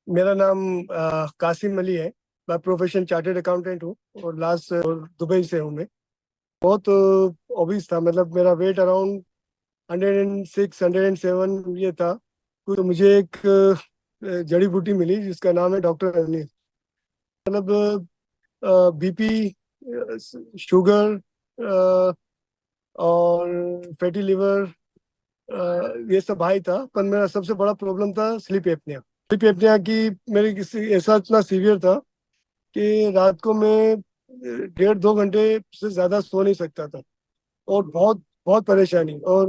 मेरा नाम कासिम अली है। मैं प्रोफेशन चार्टर्ड अकाउंटेंट हूँ और लास्ट दुबई से हूँ मैं। बहुत ओबीस था, मतलब मेरा वेट अराउंड 106 107 ये था। तो मुझे एक जड़ी बूटी मिली जिसका नाम है डॉक्टर अनिल। मतलब बीपी, शुगर और फैटी लिवर, ये सब हाई था। पर मेरा सबसे बड़ा प्रॉब्लम था स्लीप एपनिया। स्लीप एपनिया की मेरी किसी ऐसा इतना सीवियर था कि रात को मैं 1.5 2 घंटे से ज्यादा सो नहीं सकता था। और बहुत बहुत परेशानी, और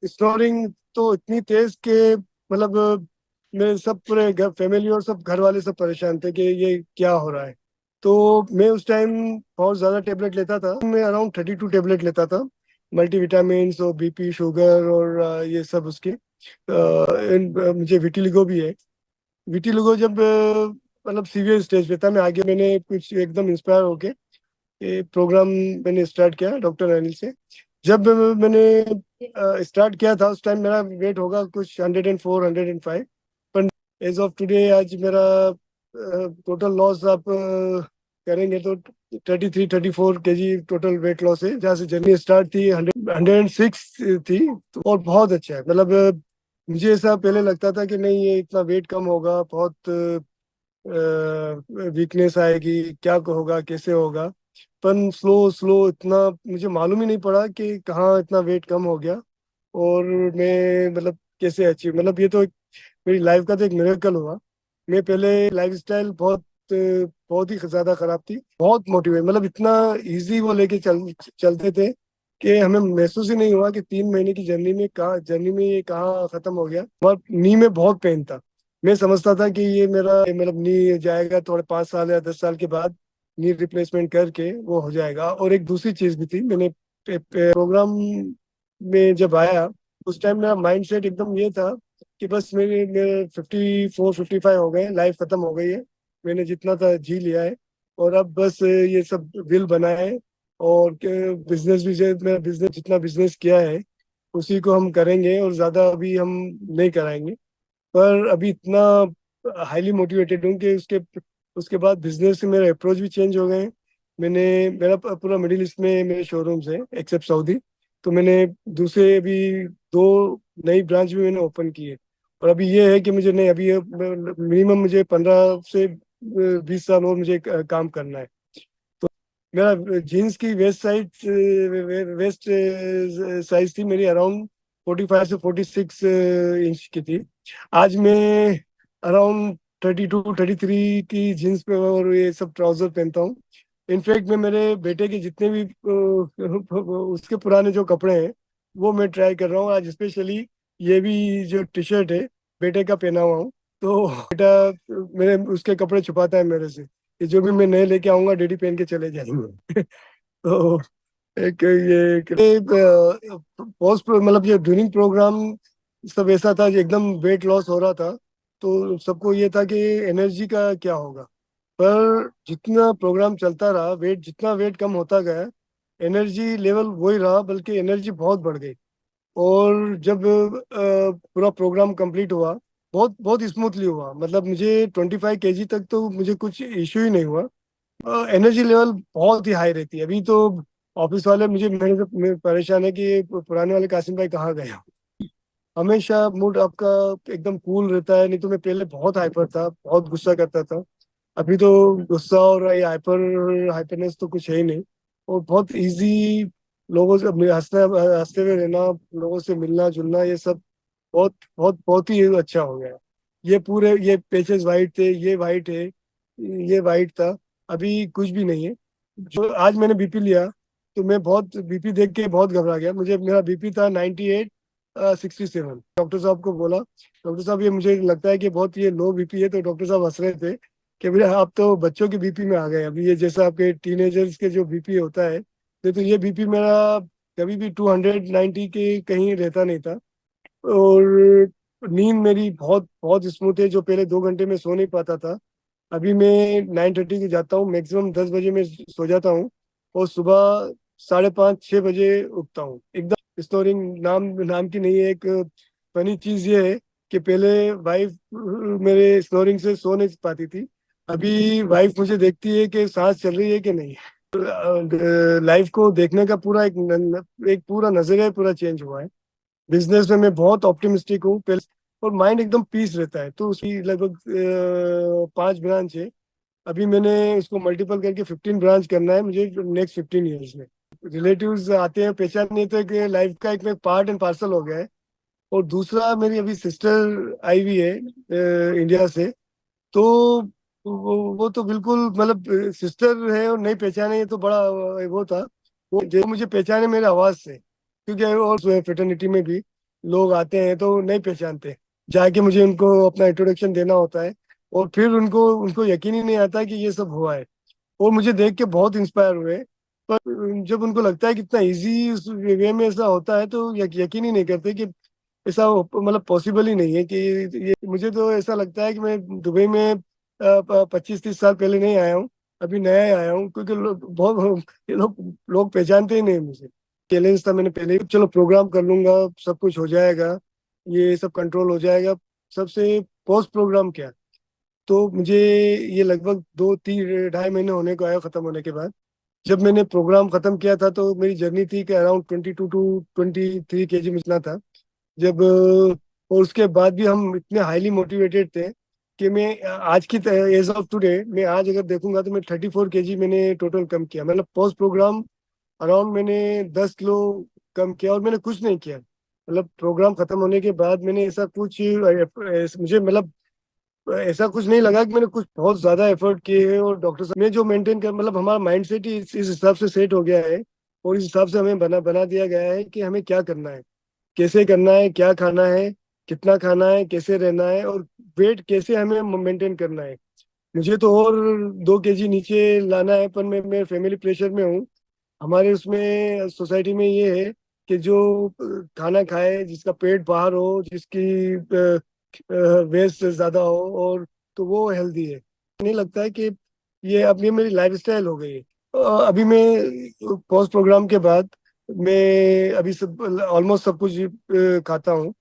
स्नोरिंग तो इतनी तेज कि मतलब मेरे सब पूरे घर फैमिली और सब घर वाले सब परेशान थे कि ये क्या हो रहा है। तो मैं उस टाइम बहुत ज़्यादा टेबलेट लेता था। मैं अराउंड 32 टेबलेट लेता था, मल्टीविटामिन और बीपी शुगर और ये सब उसके मुझे विटिलिगो भी है। विटिलिगो जब मतलब सीवियर स्टेज पे था, मैं आगे मैंने कुछ एकदम इंस्पायर होके ये प्रोग्राम मैंने स्टार्ट किया डॉक्टर अनिल से। जब मैंने स्टार्ट किया था उस टाइम मेरा वेट होगा कुछ 104 105। पर एज ऑफ टुडे आज मेरा टोटल लॉस आप करेंगे तो 33 34 केजी टोटल वेट लॉस है। जहाँ से जर्नी स्टार्ट थी 106 थी। तो और बहुत अच्छा है। मतलब मुझे ऐसा पहले लगता था कि नहीं ये इतना वेट कम होगा, बहुत वीकनेस आएगी, क्या होगा कैसे होगा। पर स्लो स्लो इतना मुझे मालूम ही नहीं पड़ा कि कहाँ इतना वेट कम हो गया। और मैं मतलब कैसे अचीव, मतलब ये तो मेरी लाइफ का तो एक मिरेकल हुआ। मैं पहले लाइफस्टाइल बहुत ही ज्यादा खराब थी, बहुत मोटिवेट, मतलब इतना इजी वो लेके चलते थे कि हमें महसूस ही नहीं हुआ कि 3 महीने की जर्नी में ये कहाँ खत्म हो गया। और नी में बहुत पेन था। मैं समझता था कि ये मेरा मतलब नी जाएगा थोड़े 5 साल या 10 साल के बाद, नी रिप्लेसमेंट करके वो हो जाएगा। और एक दूसरी चीज भी थी, मैंने प्रोग्राम में जब आया उस टाइम मेरा माइंड सेट एकदम ये था कि बस मेरे मेरे 54 55 हो गए, लाइफ खत्म हो गई है, मैंने जितना था जी लिया है। और अब बस ये सब विल बना है। और बिजनेस भी जो मेरा बिजनेस जितना बिजनेस किया है उसी को हम करेंगे, और ज्यादा अभी हम नहीं कराएंगे। पर अभी इतना हाईली मोटिवेटेड हूँ कि उसके उसके बाद बिजनेस से मेरा अप्रोच भी चेंज हो गए हैं। मैंने मेरा पूरा मिडिल ईस्ट में मेरे शोरूम्स है एक्सेप्ट सऊदी। तो मैंने दूसरे अभी 2 नई ब्रांच भी मैंने ओपन की है। और अभी ये है कि मुझे नहीं, अभी मिनिमम मुझे 15 से 20 साल और मुझे काम करना है। तो मेरा जीन्स की वेस्ट साइज थी मेरी अराउंड 45 से 46 इंच की थी। आज मैं अराउंड 32 33 की जीन्स पे और ये सब ट्राउजर पहनता हूँ। इनफैक्ट मैं मेरे बेटे के जितने भी उसके पुराने जो कपड़े हैं वो मैं ट्राई कर रहा हूँ आज स्पेशली। ये भी जो टी शर्ट है बेटे का पहना हुआ हूँ। तो बेटा मेरे उसके कपड़े छुपाता है मेरे से कि जो भी मैं नए लेके आऊंगा डैडी पहन के चले जाएंगे। तो एक ये पोस्ट मतलब ये ड्यूरिंग प्रोग्राम सब ऐसा था कि एकदम वेट लॉस हो रहा था। तो सबको ये था कि एनर्जी का क्या होगा। पर जितना प्रोग्राम चलता रहा, जितना वेट कम होता गया, एनर्जी लेवल वही रहा, बल्कि एनर्जी बहुत बढ़ गई। और जब पूरा प्रोग्राम कंप्लीट हुआ, बहुत बहुत स्मूथली हुआ। मतलब मुझे 25 केजी तक तो मुझे कुछ इश्यू ही नहीं हुआ। एनर्जी लेवल बहुत ही हाई रहती है। अभी तो ऑफिस वाले मुझे मेरे से परेशान है कि ये पुराने वाले कासिम भाई कहाँ गए हो। हमेशा मूड आपका एकदम कूल रहता है। नहीं तो मैं पहले बहुत हाइपर था, बहुत गुस्सा करता था। अभी तो गुस्सा और ये हाइपरनेस तो कुछ है ही नहीं। और बहुत इजी लोगों से हंसना, हंसते हुए रहना, लोगों से मिलना जुलना, ये सब बहुत बहुत बहुत ही अच्छा हो गया है। ये पूरे ये पेचेस वाइट थे, ये वाइट है, ये वाइट था, अभी कुछ भी नहीं है। जो आज मैंने बीपी लिया तो मैं बहुत बीपी देख के बहुत घबरा गया। मुझे मेरा बीपी था 98 67। डॉक्टर साहब को बोला, डॉक्टर साहब ये मुझे लगता है कि बहुत ये लो बीपी है। तो डॉक्टर साहब हंस रहे थे कि भैया आप तो बच्चों के बीपी में आ गए। अभी ये जैसा आपके टीनेजर्स के जो बीपी होता है, तो ये बीपी मेरा कभी भी 290 के कहीं रहता नहीं था। और नींद मेरी बहुत बहुत स्मूथ है। जो पहले 2 घंटे में सो नहीं पाता था, अभी मैं 9:30 की जाता हूँ, मैक्सिमम 10 बजे में सो जाता हूँ। और सुबह 5:30 6 बजे उठता हूँ एकदम। स्नोरिंग नाम नाम की नहीं है। एक फनी चीज ये है कि पहले वाइफ मेरे स्नोरिंग से सो नहीं पाती थी, अभी वाइफ मुझे देखती है कि सांस चल रही है कि नहीं। लाइफ को देखने का पूरा एक पूरा नजरिया पूरा चेंज हुआ है। बिजनेस में मैं बहुत ऑप्टिमिस्टिक हूँ पहले, और माइंड एकदम पीस रहता है। तो उसकी लगभग 5 ब्रांच है। अभी मैंने इसको मल्टीपल करके 15 ब्रांच करना है मुझे नेक्स्ट 15 ईयर्स में। रिलेटिव्स आते हैं, पहचान नहीं तो कि लाइफ का एक पार्ट एंड पार्सल हो गया है। और दूसरा, मेरी अभी सिस्टर आई हुई है इंडिया से। तो वो तो बिल्कुल मतलब सिस्टर है और नहीं पहचाने, ये तो बड़ा वो था। वो जो मुझे पहचाने मेरे आवाज से, क्योंकि और फ्रेटर्निटी में भी लोग आते हैं तो नहीं पहचानते, जाके मुझे उनको अपना इंट्रोडक्शन देना होता है। और फिर उनको उनको यकीन ही नहीं आता कि ये सब हुआ है। और मुझे देख के बहुत इंस्पायर हुए। पर जब उनको लगता है कि इतना इजी उस वे में ऐसा होता है, तो यकीन ही नहीं करते कि ऐसा मतलब पॉसिबल ही नहीं है कि ये। मुझे तो ऐसा लगता है कि मैं दुबई में 25-30 साल पहले नहीं आया हूँ, अभी नया ही आया हूँ। क्योंकि लोग बहुत, ये लोग पहचानते ही नहीं मुझे। चैलेंज था मैंने पहले ही, चलो प्रोग्राम कर लूंगा, सब कुछ हो जाएगा, ये सब कंट्रोल हो जाएगा। सबसे पोस्ट प्रोग्राम क्या। तो मुझे ये लगभग 2-3 ढाई महीने होने को आया खत्म होने के बाद। जब मैंने प्रोग्राम खत्म किया था तो मेरी जर्नी थी कि अराउंड 22 to 23 kg में इतना था। जब और उसके बाद भी हम इतने हाईली मोटिवेटेड थे कि मैं आज की एज ऑफ टुडे, मैं आज अगर देखूंगा तो मैं 34 kg मैंने टोटल कम किया। मतलब पोस्ट प्रोग्राम अराउंड मैंने 10 किलो कम किया, और मैंने कुछ नहीं किया। मतलब प्रोग्राम खत्म होने के बाद मैंने ऐसा कुछ मुझे मतलब ऐसा कुछ नहीं लगा कि मैंने कुछ बहुत ज्यादा एफर्ट किए हैं। और डॉक्टर साहब ने जो मेंटेन कर, मतलब हमारा माइंड सेट ही इस हिसाब से सेट हो गया है। और इस हिसाब से हमें बना बना दिया गया है कि हमें क्या करना है, कैसे करना है, क्या खाना है, कितना खाना है, कैसे रहना है, और वेट कैसे हमें मेंटेन करना है। मुझे तो और 2 kg नीचे लाना है, पर मैं फैमिली प्रेशर में हूँ। हमारे उसमें सोसाइटी में ये है कि जो खाना खाए, जिसका पेट बाहर हो, जिसकी वेस्ट ज्यादा हो, और तो वो हेल्दी है। नहीं लगता है कि ये अब ये मेरी लाइफस्टाइल हो गई है। अभी मैं पोस्ट प्रोग्राम के बाद मैं अभी सब ऑलमोस्ट सब कुछ खाता हूँ।